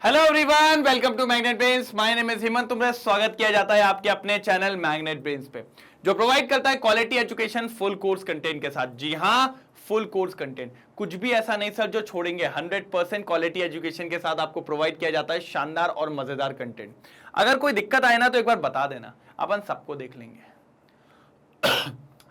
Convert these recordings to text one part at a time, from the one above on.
Hello everyone, welcome to Magnet Brains. My name is Hemant. तुम्हारा स्वागत किया जाता है आपके अपने चैनल मैग्नेट ब्रेन्स पे, जो प्रोवाइड करता है quality education full course content के साथ। जी हाँ, फुल कोर्स कंटेंट, कुछ भी ऐसा नहीं सर जो छोड़ेंगे। 100% क्वालिटी एजुकेशन के साथ आपको प्रोवाइड किया जाता है शानदार और मजेदार कंटेंट। अगर कोई दिक्कत आए ना तो एक बार बता देना, अपन सबको देख लेंगे।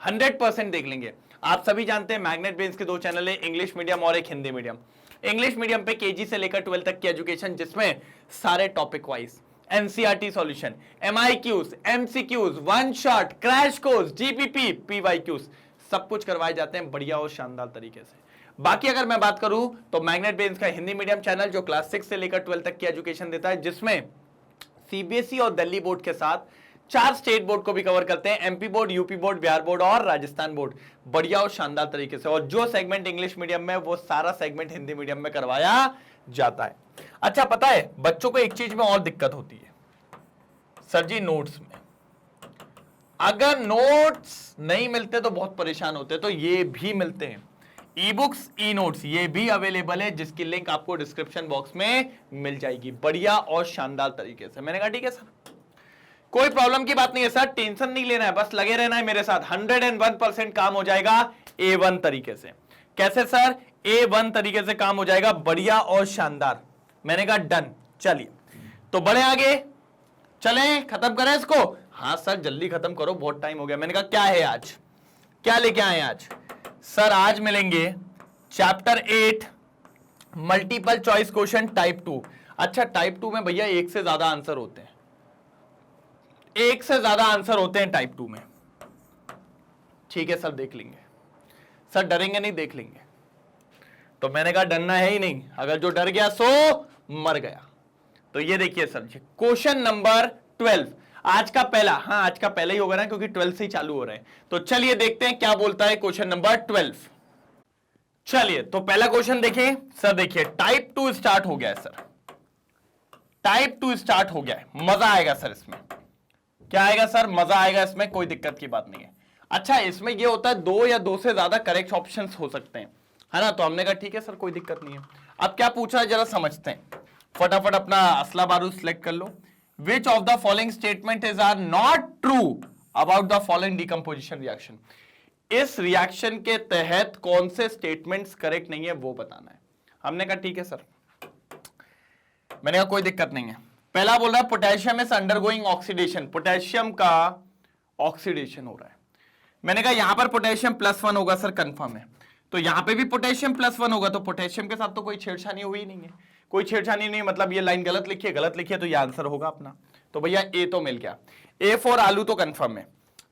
100% देख लेंगे। आप सभी जानते हैं मैग्नेट ब्रेन्स के दो चैनल है, इंग्लिश मीडियम और एक हिंदी मीडियम। इंग्लिश मीडियम पे केजी से लेकर 12 तक की एजुकेशन, जिसमें सारे topic wise NCERT solution, MIQs, MCQs, one shot, crash course, GPP, PYQs, सब कुछ करवाए जाते हैं बढ़िया और शानदार तरीके से। बाकी अगर मैं बात करूं तो मैग्नेट ब्रेन्स का हिंदी मीडियम चैनल जो क्लास 6 से लेकर 12 तक की एजुकेशन देता है, जिसमें सीबीएसई और दिल्ली बोर्ड के साथ 4 स्टेट बोर्ड को भी कवर करते हैं, MP board, UP board, Bihar board और राजस्थान बोर्ड, बढ़िया और शानदार तरीके से। और जो सेगमेंट इंग्लिश मीडियम में, वो सारा सेगमेंट हिंदी मीडियम में करवाया जाता है। अच्छा, पता है बच्चों को एक चीज में और दिक्कत होती है सर जी, नोट्स में। अगर नोट्स नहीं मिलते तो बहुत परेशान होते, तो ये भी मिलते हैं। ई बुक्स, ई नोट्स, ये भी अवेलेबल है, जिसकी लिंक आपको डिस्क्रिप्शन बॉक्स में मिल जाएगी बढ़िया और शानदार तरीके से। मैंने कहा ठीक है सर, कोई प्रॉब्लम की बात नहीं है सर, टेंशन नहीं लेना है, बस लगे रहना है मेरे साथ। 101% काम हो जाएगा A1 तरीके से। कैसे सर? A1 तरीके से काम हो जाएगा बढ़िया और शानदार। मैंने कहा डन। चलिए तो बढ़े आगे, चलें, खत्म करें इसको। हाँ सर जल्दी खत्म करो, बहुत टाइम हो गया। मैंने कहा क्या है आज, क्या लेके आए आज? सर आज मिलेंगे chapter 8 multiple choice question type 2। अच्छा, टाइप 2 में भैया एक से ज्यादा आंसर होते हैं, एक से ज्यादा आंसर होते हैं टाइप 2 में। ठीक है सर, देख लेंगे सर, डरेंगे नहीं, देख लेंगे। तो मैंने कहा डरना है ही नहीं, अगर जो डर गया सो मर गया। तो ये देखिए सर जी, क्वेश्चन नंबर 12 आज का पहला। हाँ आज का पहला ही होगा ना, क्योंकि 12 से ही चालू हो रहे हैं। तो चलिए देखते हैं क्या बोलता है क्वेश्चन नंबर 12। चलिए तो पहला क्वेश्चन देखिए सर। देखिए टाइप 2 स्टार्ट हो गया है सर, टाइप 2 स्टार्ट हो गया है। मजा आएगा सर इसमें। क्या आएगा सर? मजा आएगा इसमें, कोई दिक्कत की बात नहीं है। अच्छा, इसमें ये होता है दो या दो से ज्यादा करेक्ट ऑप्शंस हो सकते हैं, है ना। तो हमने कहा ठीक है सर, कोई दिक्कत नहीं है। अब क्या पूछा है जरा समझते हैं। फटाफट अपना असला बारूद सिलेक्ट कर लो। Which of the following statement is are not true about the following decomposition reaction. इस रिएक्शन के तहत कौन से स्टेटमेंट्स करेक्ट नहीं है वो बताना है। हमने कहा ठीक है सर। मैंने कहा कोई दिक्कत नहीं है। पहला बोल रहा है potassium is undergoing oxidation, potassium का ऑक्सीडेशन हो रहा है। मैंने कहा यहां पर पोटेशियम +1 होगा सर, कंफर्म है। तो यहां पे भी पोटेशियम +1 होगा, तो पोटेशियम के साथ तो कोई छेड़छानी हुई नहीं है, कोई छेड़छानी नहीं, मतलब ये लाइन गलत लिखी है, गलत लिखी है, तो ये आंसर होगा अपना। तो भैया ए तो मिल गया। ए फॉर आलू तो कंफर्म है,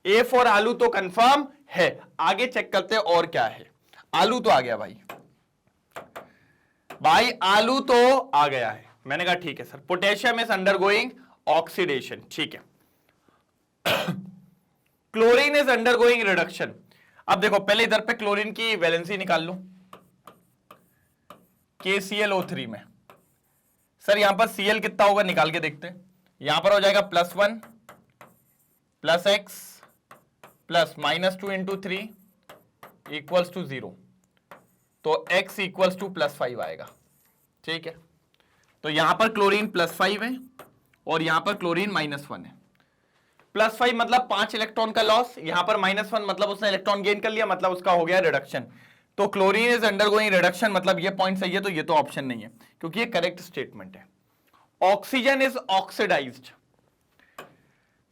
ए फॉर आलू तो कंफर्म है। आगे चेक करते हैं और क्या है। आलू तो आ गया भाई, भाई आलू तो आ गया है। मैंने कहा ठीक है sir, potassium is undergoing oxidation, ठीक है। Chlorine is undergoing reduction. अब देखो पहले इधर पे क्लोरीन की वैलेंसी निकाल लो, KClO3 में। सर यहां पर Cl कितना होगा निकाल के देखते हैं। यहां पर हो जाएगा +1 +x +-2 × 3 = 0, तो x = +5 आएगा, ठीक है। तो यहां पर क्लोरीन +5 है और यहां पर क्लोरीन -1 है। +5 मतलब 5 इलेक्ट्रॉन का लॉस, यहां पर -1 मतलब उसने इलेक्ट्रॉन गेन कर लिया, मतलब उसका हो गया रिडक्शन। तो क्लोरीन इज अंडरगोइंग रिडक्शन, मतलब ये पॉइंट सही है, तो ये तो ऑप्शन नहीं है, क्योंकि ये करेक्ट स्टेटमेंट है। Oxygen is oxidised.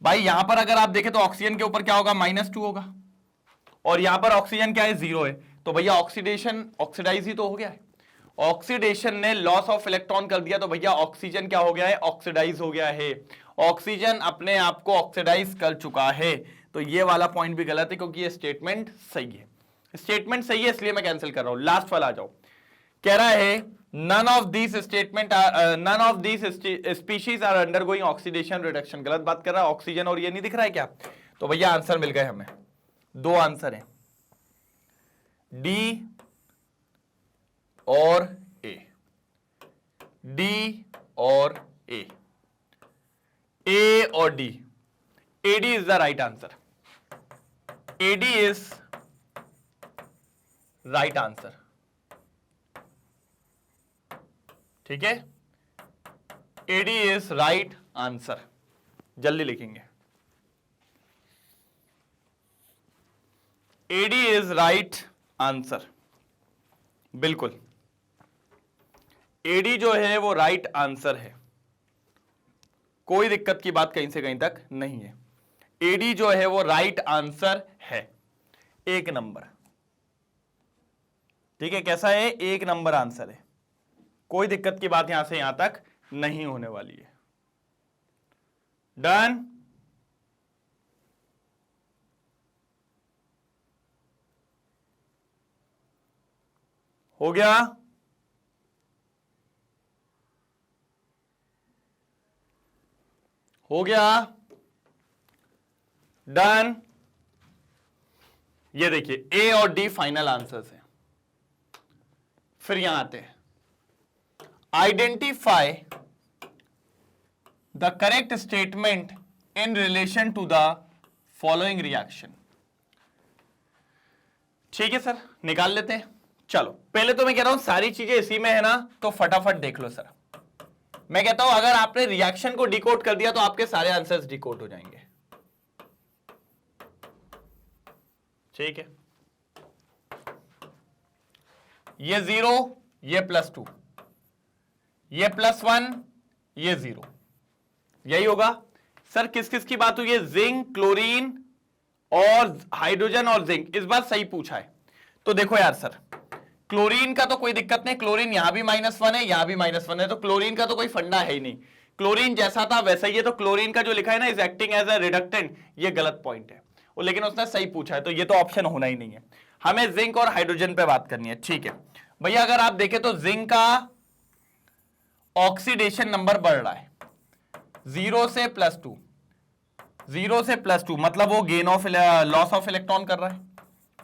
भाई यहां पर अगर आप देखें तो ऑक्सीजन के ऊपर क्या होगा, -2 होगा, और यहां पर ऑक्सीजन क्या है, 0 है। तो भैया ऑक्सीडेशन, ऑक्सीडाइज ही तो हो गया है। ऑक्सीडेशन ने लॉस ऑफ इलेक्ट्रॉन कर दिया, तो भैया ऑक्सीजन क्या हो गया है, ऑक्सीडाइज हो गया है। ऑक्सीजन अपने आप को ऑक्सीडाइज कर चुका है। तो ये वाला पॉइंट भी गलत है, क्योंकि ये स्टेटमेंट सही है। स्टेटमेंट सही है इसलिए मैं कैंसिल कर रहा हूं। लास्ट वाला आ जाओ। कह रहा है none of these statement none of these species are undergoing oxidation reduction. गलत बात कर रहा है, ऑक्सीजन और ये नहीं दिख रहा है क्या? तो भैया आंसर मिल गए हमें, दो आंसर है, डी और ए, डी और ए, ए और D. AD is the right answer, AD is right answer, ठीक है। AD is right answer. जल्दी लिखेंगे, एडी इज राइट आंसर। बिल्कुल, एडी जो है वो राइट आंसर है, कोई दिक्कत की बात कहीं से कहीं तक नहीं है। एडी जो है वो राइट आंसर है, एक नंबर। ठीक है, कैसा है? एक नंबर आंसर है, कोई दिक्कत की बात यहां से यहां तक नहीं होने वाली है। डन। हो गया? हो गया? डन। ये देखिए, ए और डी फाइनल आंसर्स हैं। फिर यहां आते हैं, identify the correct statement in relation to the following reaction. ठीक है सर, निकाल लेते हैं। चलो, पहले तो मैं कह रहा हूं सारी चीजें इसी में है ना, तो फटाफट देख लो सर। मैं कहता हूं अगर आपने रिएक्शन को डिकोड कर दिया तो आपके सारे आंसर्स डिकोड हो जाएंगे। ठीक है, ये 0, ये +2, ये +1, ये 0, यही होगा सर। किस किस की बात हुई है? जिंक, क्लोरीन और हाइड्रोजन और जिंक। इस बार सही पूछा है। तो देखो यार सर, क्लोरीन का तो कोई दिक्कत नहीं, क्लोरीन यहां भी -1 है, यहां भी -1 है, तो क्लोरीन का तो कोई फंडा है ही नहीं। क्लोरीन जैसा था वैसा ही है। तो क्लोरीन का जो लिखा है ना, is acting as a reductant, ये गलत पॉइंट है। लेकिन उसने सही पूछा है, तो ये तो ऑप्शन होना ही नहीं है। हमें जिंक और हाइड्रोजन पे बात करनी है। ठीक है भैया, अगर आप देखें तो जिंक का ऑक्सीडेशन नंबर बढ़ रहा है 0 से +2, 0 से +2, मतलब वो gain of loss of electron कर रहा है।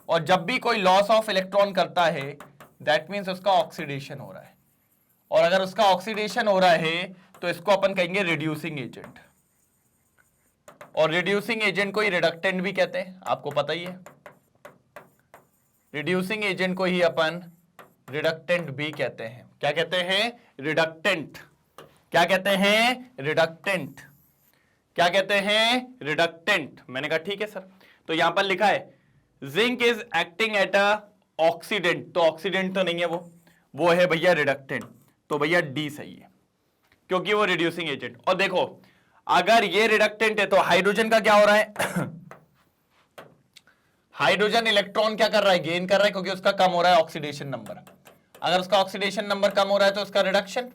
और जब भी कोई लॉस ऑफ इलेक्ट्रॉन करता है, दैट मीन्स उसका ऑक्सीडेशन हो रहा है। और अगर उसका ऑक्सीडेशन हो रहा है तो इसको अपन कहेंगे रिड्यूसिंग एजेंट। और रिड्यूसिंग एजेंट को ही रिडक्टेंट भी कहते हैं, आपको पता ही है। रिड्यूसिंग एजेंट को ही अपन रिडक्टेंट भी कहते हैं। क्या कहते हैं? रिडक्टेंट। क्या कहते हैं? रिडक्टेंट। क्या कहते हैं? रिडक्टेंट। मैंने कहा ठीक है सर। तो यहां पर लिखा है zinc is acting at a oxidant, तो ऑक्सीडेंट तो नहीं है, वो है भैया रिडक्टेंट। तो भैया डी सही है, क्योंकि वो रिड्यूसिंग एजेंट। और देखो, अगर ये रिडक्टेंट है तो हाइड्रोजन का क्या हो रहा है? हाइड्रोजन इलेक्ट्रॉन क्या कर रहा है? गेन कर रहा है, क्योंकि उसका कम हो रहा है ऑक्सीडेशन नंबर। अगर उसका ऑक्सीडेशन नंबर कम हो रहा है तो उसका रिडक्शन,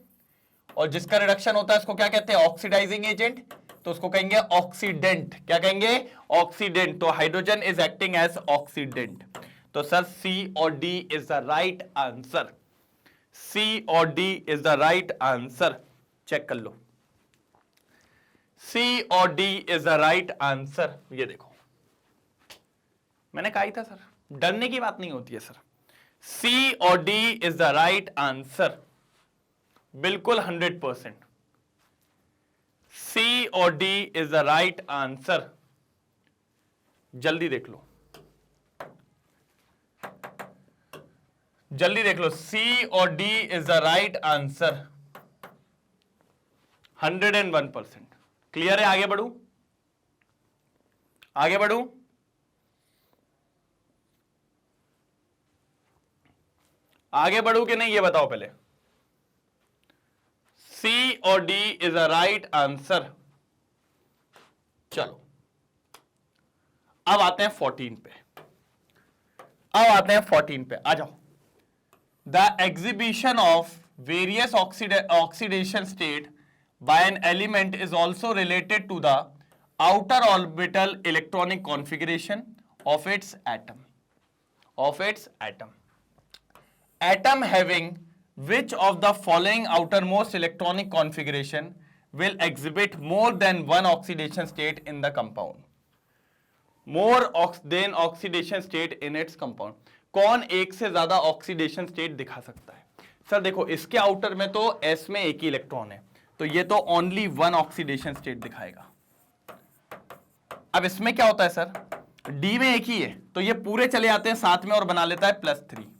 और जिसका रिडक्शन होता है उसको क्या कहते हैं? ऑक्सीडाइजिंग एजेंट, तो उसको कहेंगे ऑक्सीडेंट। क्या कहेंगे? ऑक्सीडेंट। तो hydrogen is acting as oxidant. तो सर सी और D is the right answer. C और D is the right answer. Check कर लो, सी और D is the right answer. ये देखो, मैंने कहा ही था सर, डरने की बात नहीं होती है सर। सी और D is the right answer, बिल्कुल 100%। सी और D is the right answer. जल्दी देख लो, जल्दी देख लो, सी और D is the right answer, 101%। Clear है? आगे बढ़ू? आगे बढ़ू? आगे बढ़ू कि नहीं, ये बताओ पहले। सी और D is a right answer. चलो, अब आते हैं 14 पे। अब आते हैं 14 पे, आ जाओ। The exhibition of various oxidation state by an element is also related to the outer orbital electronic configuration of its atom. Of its atom. Atom having which of the following outermost electronic configuration will exhibit more than one oxidation state in the compound? More than oxidation state in its compound. कौन एक से ज्यादा oxidation state दिखा सकता है? Sir देखो, इसके outer में तो S में एक ही इलेक्ट्रॉन है, तो ये तो ओनली वन ऑक्सीडेशन स्टेट दिखाएगा। अब इसमें क्या होता है सर? D में एक ही है, तो ये पूरे चले आते हैं साथ में और बना लेता है +3।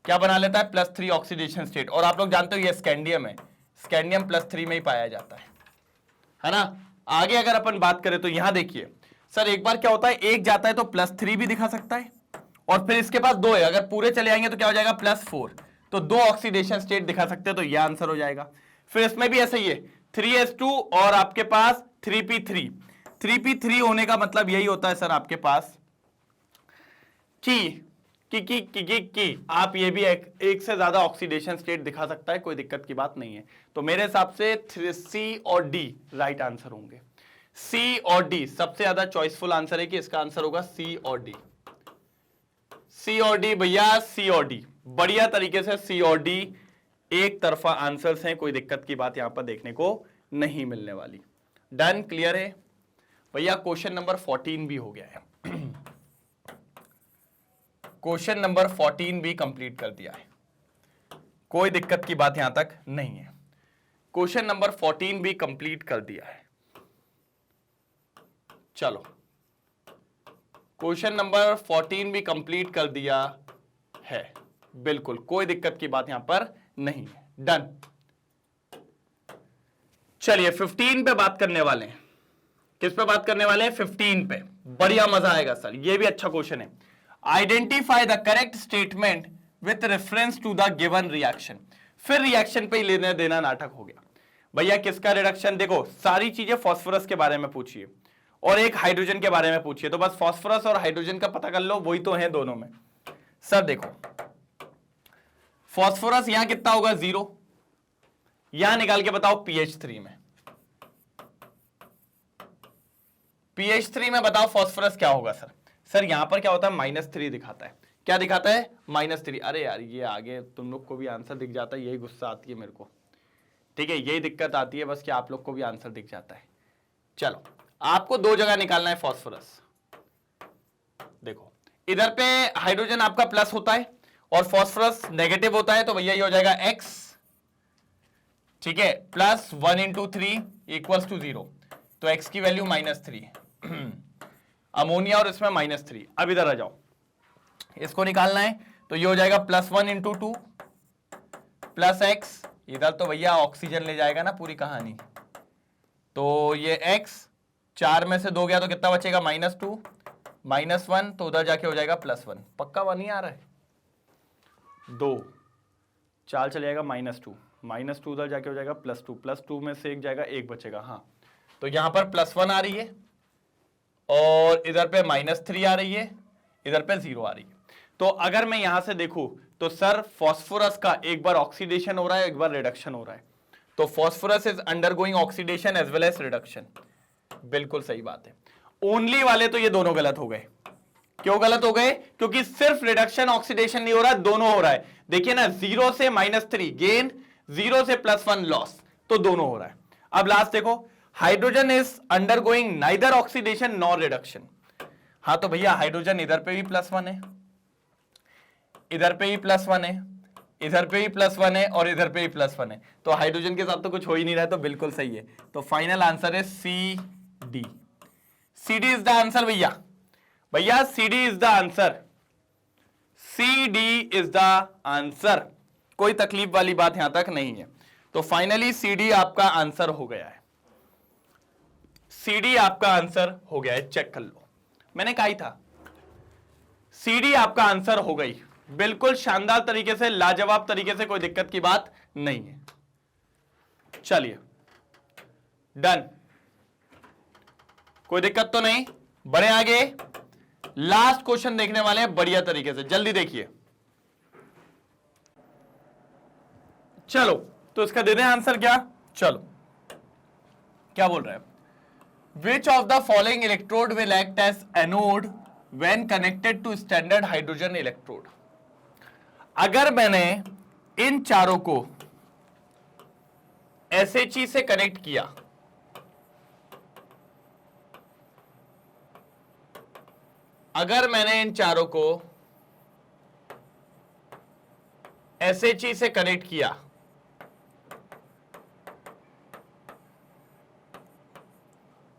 क्या बना लेता है? +3 ऑक्सीडेशन स्टेट। और आप लोग जानते हो ये स्कैंडियम है, स्कैंडियम +3 में ही पाया जाता है ना। आगे अगर अपन बात करें तो यहां देखिए सर, एक बार क्या होता है, एक जाता है तो +3 भी दिखा सकता है, और फिर इसके पास 2 है, अगर पूरे चले आएंगे तो क्या हो जाएगा +4, तो 2 ऑक्सीडेशन स्टेट दिखा सकते हैं, तो यह आंसर हो जाएगा। फिर इसमें भी ऐसा ही है, 3s2 और आपके पास 3p3, 3p3 होने का मतलब यही होता है सर आपके पास कि आप ये भी एक से ज्यादा ऑक्सीडेशन स्टेट दिखा सकता है, कोई दिक्कत की बात नहीं है। तो मेरे हिसाब से C और D राइट आंसर होंगे। C और D सबसे ज्यादा चॉइसफुल आंसर है कि इसका आंसर होगा C और D। C और D भैया, C और D बढ़िया तरीके से C और D एक तरफा आंसर्स हैं, कोई दिक्कत की बात यहां पर देखने को नहीं मिलने वाली। डन, क्लियर है भैया। क्वेश्चन नंबर 14 भी हो गया है, क्वेश्चन नंबर 14 भी कंप्लीट कर दिया है, कोई दिक्कत की बात यहां तक नहीं है। क्वेश्चन नंबर 14 भी कंप्लीट कर दिया है। चलो, क्वेश्चन नंबर 14 भी कंप्लीट कर दिया है, बिल्कुल कोई दिक्कत की बात यहां पर नहीं है। डन, चलिए 15 पे बात करने वाले हैं। किस पे बात करने वाले हैं? 15 पे। बढ़िया, मजा आएगा सर, ये भी अच्छा क्वेश्चन है। Identify the correct statement with reference to the given reaction. फिर रिएक्शन पे ही लेने देना नाटक हो गया भैया। किसका रिडक्शन? देखो सारी चीजें फॉस्फोरस के बारे में पूछिए और एक हाइड्रोजन के बारे में पूछिए, तो बस फॉस्फोरस और हाइड्रोजन का पता कर लो, वही तो है दोनों में। सर देखो, फॉस्फोरस यहां कितना होगा? 0। यहां निकाल के बताओ pH3 में, pH3 में बताओ फॉस्फोरस क्या होगा सर? सर यहां पर क्या होता है? -3 दिखाता है। क्या दिखाता है? -3। अरे यार, ये आगे तुम लोग को भी आंसर दिख जाता है, यही गुस्सा आती है मेरे को, ठीक है, यही दिक्कत आती है बस कि आप लोग को भी आंसर दिख जाता है। चलो, आपको 2 जगह निकालना है फॉस्फोरस। देखो, इधर पे हाइड्रोजन आपका प्लस होता है और फॉस्फोरस नेगेटिव होता है, तो भैया ये हो जाएगा x, ठीक है, +1 × 3 = 0, तो x की वैल्यू -3 अमोनिया और इसमें -3। अब इधर आ जाओ, इसको निकालना है, तो ये हो जाएगा +1 × 2 +x, इधर तो भैया ऑक्सीजन ले जाएगा ना पूरी कहानी, तो ये x 4 में से 2 गया तो कितना बचेगा? -2 -1, तो उधर जाके हो जाएगा +1। पक्का 1 ही आ रहा है? 2 4 चले जाएगा -2 उधर जाके हो जाएगा +2 में से 1 जाएगा, 1 बचेगा। हाँ, तो यहां पर +1 आ रही है और इधर पे -3 आ रही है, इधर पे 0 आ रही है। तो अगर मैं यहां से देखूं तो सर फॉस्फोरस का एक बार ऑक्सीडेशन हो रहा है, एक बार रिडक्शन हो रहा है, तो phosphorus is undergoing oxidation as well as reduction. बिल्कुल सही बात है। ओनली वाले तो ये दोनों गलत हो गए। क्यों गलत हो गए? क्योंकि सिर्फ रिडक्शन ऑक्सीडेशन नहीं हो रहा, दोनों हो रहा है। देखिए ना, 0 से -3 गेन, 0 से +1 लॉस, तो दोनों हो रहा है। अब लास्ट देखो, hydrogen is undergoing neither oxidation nor reduction. हाँ, तो भैया हाइड्रोजन इधर पे भी +1 है, इधर पे भी +1 है, इधर पे भी +1 है और इधर पे भी +1 है, तो हाइड्रोजन के साथ तो कुछ हो ही नहीं रहा है, तो बिल्कुल सही है। तो फाइनल आंसर है CD। CD is the answer भैया। भैया CD is the answer, CD is the answer, कोई तकलीफ वाली बात यहां तक नहीं है। तो फाइनली CD आपका आंसर हो गया है, CD आपका आंसर हो गया है, चेक कर लो, मैंने कहा ही था CD आपका आंसर हो गई, बिल्कुल शानदार तरीके से, लाजवाब तरीके से, कोई दिक्कत की बात नहीं है। चलिए डन, कोई दिक्कत तो नहीं, बढ़े आगे। लास्ट क्वेश्चन देखने वाले हैं बढ़िया तरीके से, जल्दी देखिए। चलो, तो इसका दे दें आंसर क्या? चलो, क्या बोल रहा है? Which of the following electrode will act as anode when connected to standard hydrogen electrode? अगर मैंने इन चारों को SHE से कनेक्ट किया, अगर मैंने इन चारों को SHE से कनेक्ट किया,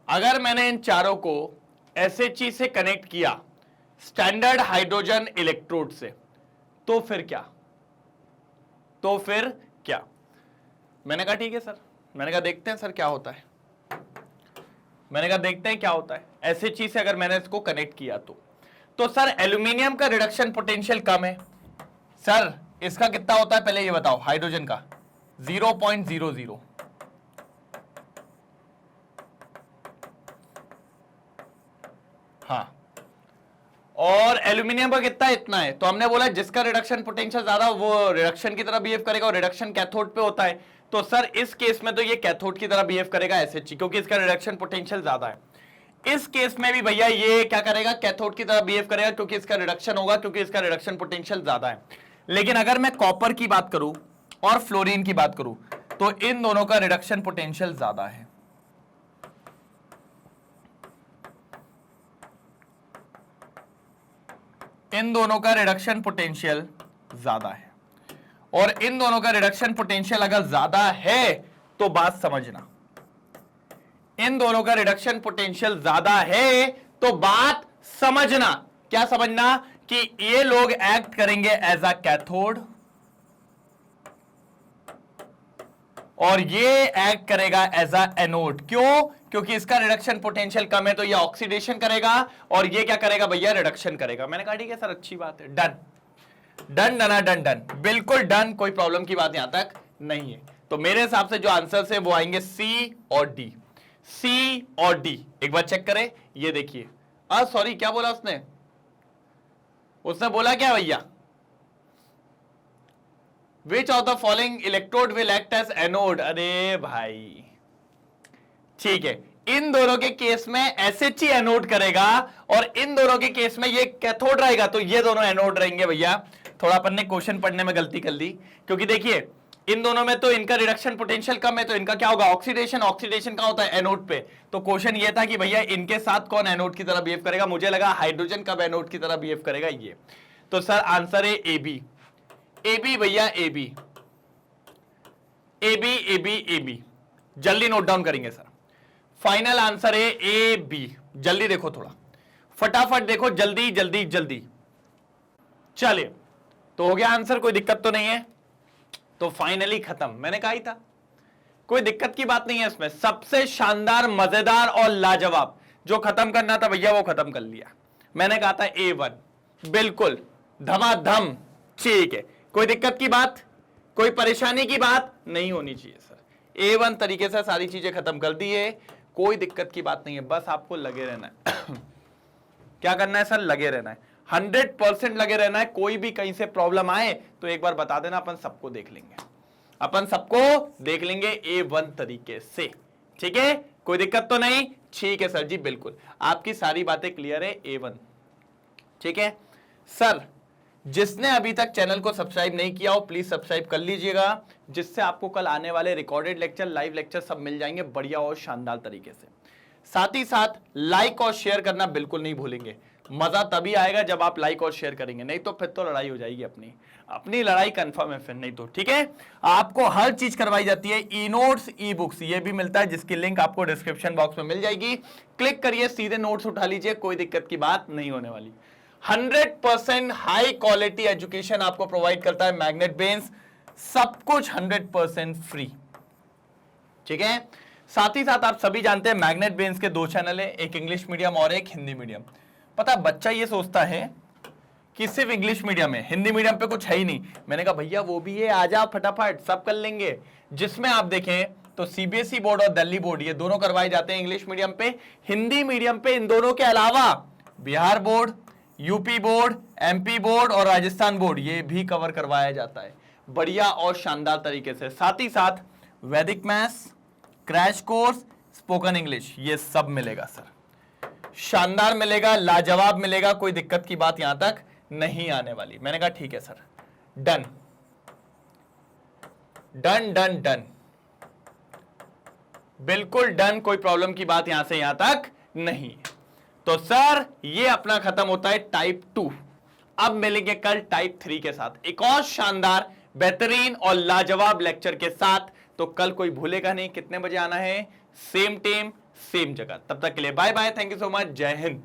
अगर मैंने इन चारों को SHE से कनेक्ट किया स्टैंडर्ड हाइड्रोजन इलेक्ट्रोड से, तो फिर क्या? तो फिर क्या? मैंने कहा ठीक है सर, मैंने कहा देखते हैं सर क्या होता है, मैंने कहा देखते हैं क्या होता है। ऐसी चीज से अगर मैंने इसको कनेक्ट किया तो सर एल्यूमिनियम का रिडक्शन पोटेंशियल कम है सर, इसका कितना होता है पहले ये बताओ, हाइड्रोजन का 0.00, हाँ, और एल्यूमिनियम का कितना इतना है, तो हमने बोला जिसका रिडक्शन पोटेंशियल ज्यादा वो रिडक्शन की तरह बिहेव करेगा, और रिडक्शन कैथोड पे होता है, तो सर इस केस में तो ये कैथोड की तरह बिहेव करेगा SHG, क्योंकि इसका रिडक्शन पोटेंशियल ज्यादा है। इस केस में भी भैया ये क्या करेगा, कैथोड की तरह बिहेव करेगा, क्योंकि इसका रिडक्शन होगा, क्योंकि इसका रिडक्शन पोटेंशियल ज्यादा है। लेकिन अगर मैं कॉपर की बात करूं और फ्लोरीन की बात करूं तो इन दोनों का रिडक्शन पोटेंशियल ज्यादा है। इन दोनों का रिडक्शन पोटेंशियल ज्यादा है, और इन दोनों का रिडक्शन पोटेंशियल अगर ज्यादा है तो बात समझना, इन दोनों का रिडक्शन पोटेंशियल ज्यादा है तो बात समझना। क्या समझना, कि ये लोग एक्ट करेंगे एज अ कैथोड और ये एक्ट करेगा एज अ एनोड। क्यों, क्योंकि इसका रिडक्शन पोटेंशियल कम है तो ये ऑक्सीडेशन करेगा और ये क्या करेगा भैया, रिडक्शन करेगा। मैंने कहा ठीक है सर, अच्छी बात है, done done done done done, बिल्कुल डन, कोई प्रॉब्लम की बात यहां तक नहीं है। तो मेरे हिसाब से जो आंसर है वो आएंगे सी और डी, सी और डी। एक बार चेक करें, ये देखिए, सॉरी क्या बोला उसने, उसने बोला क्या भैया, which of the following electrode will act as anode. अरे भाई ठीक है, इन दोनों के केस में SHG एनोड करेगा और इन दोनों के केस में ये कैथोड रहेगा, तो ये दोनों एनोड रहेंगे भैया। थोड़ा अपन ने क्वेश्चन पढ़ने में गलती कर दी, क्योंकि देखिए इन दोनों में तो इनका रिडक्शन पोटेंशियल कम है, तो इनका क्या होगा, ऑक्सीडेशन। ऑक्सीडेशन का होता है एनोड पे, तो क्वेश्चन ये था कि भैया इनके साथ कौन एनोड की तरह बिहेव करेगा। मुझे लगा हाइड्रोजन कब एनोड की तरह बिहेव करेगा ये, तो सर आंसर है ए बी, ए बी भैया, A B A B A B A B. जल्दी नोट डाउन करेंगे सर, फाइनल आंसर है ए बी। जल्दी देखो, थोड़ा फटाफट देखो, जल्दी जल्दी जल्दी। चलिए, तो हो गया आंसर, कोई दिक्कत तो नहीं है, तो फाइनली खत्म। मैंने कहा ही था कोई दिक्कत की बात नहीं है इसमें, सबसे शानदार, मजेदार और लाजवाब जो खत्म करना था भैया वो खत्म कर लिया। मैंने कहा था A1, बिल्कुल धमाधम, ठीक है, कोई दिक्कत की बात, कोई परेशानी की बात नहीं होनी चाहिए सर। A1 तरीके से सारी चीजें खत्म कर दी है, कोई दिक्कत की बात नहीं है, बस आपको लगे रहना है। क्या करना है सर, लगे रहना है, 100% लगे रहना है। कोई भी कहीं से प्रॉब्लम आए तो एक बार बता देना, अपन सबको देख लेंगे, अपन सबको देख लेंगे A1 तरीके से, ठीक है, कोई दिक्कत तो नहीं। ठीक है सर जी, बिल्कुल आपकी सारी बातें क्लियर है, A1, ठीक है सर। जिसने अभी तक चैनल को सब्सक्राइब नहीं किया हो प्लीज सब्सक्राइब कर लीजिएगा, जिससे आपको कल आने वाले रिकॉर्डेड लेक्चर, लाइव लेक्चर सब मिल जाएंगे बढ़िया और शानदार तरीके से। साथ ही साथ लाइक और शेयर करना बिल्कुल नहीं भूलेंगे, मजा तभी आएगा जब आप लाइक और शेयर करेंगे, नहीं तो फिर तो लड़ाई हो जाएगी, अपनी लड़ाई कंफर्म है फिर, नहीं तो ठीक है। आपको हर चीज करवाई जाती है, ई नोट्स, ई बुक्स ये भी मिलता है, जिसकी लिंक आपको डिस्क्रिप्शन बॉक्स में मिल जाएगी, क्लिक करिए, सीधे नोट्स उठा लीजिए, कोई दिक्कत की बात नहीं होने वाली। 100% हाई क्वालिटी एजुकेशन आपको प्रोवाइड करता है मैग्नेट ब्रेन्स, सब कुछ 100% फ्री, ठीक है। साथ ही साथ आप सभी जानते हैं मैग्नेट ब्रेन्स के 2 चैनल है, एक इंग्लिश मीडियम और एक हिंदी मीडियम। पता बच्चा ये सोचता है कि सिर्फ इंग्लिश मीडियम है, हिंदी मीडियम पे कुछ है ही नहीं। मैंने कहा भैया वो भी है, आ जाओ फटाफट सब कर लेंगे। जिसमें आप देखें तो CBSE बोर्ड और दिल्ली बोर्ड ये दोनों करवाए जाते हैं इंग्लिश मीडियम पे। हिंदी मीडियम पे इन दोनों के अलावा Bihar board, UP board, MP board और राजस्थान बोर्ड ये भी कवर करवाया जाता है बढ़िया और शानदार तरीके से। साथ ही साथ वैदिक maths, crash course, spoken English ये सब मिलेगा सर, शानदार मिलेगा, लाजवाब मिलेगा, कोई दिक्कत की बात यहां तक नहीं आने वाली। मैंने कहा ठीक है sir, done done done done, बिल्कुल डन, कोई प्रॉब्लम की बात यहां से यहां तक नहीं। तो सर ये अपना खत्म होता है टाइप 2। अब मिलेंगे कल टाइप 3 के साथ एक और शानदार, बेहतरीन और लाजवाब लेक्चर के साथ। तो कल कोई भूलेगा नहीं, कितने बजे आना है, सेम टाइम सेम जगह। तब तक के लिए bye bye, thank you so much, जय हिंद।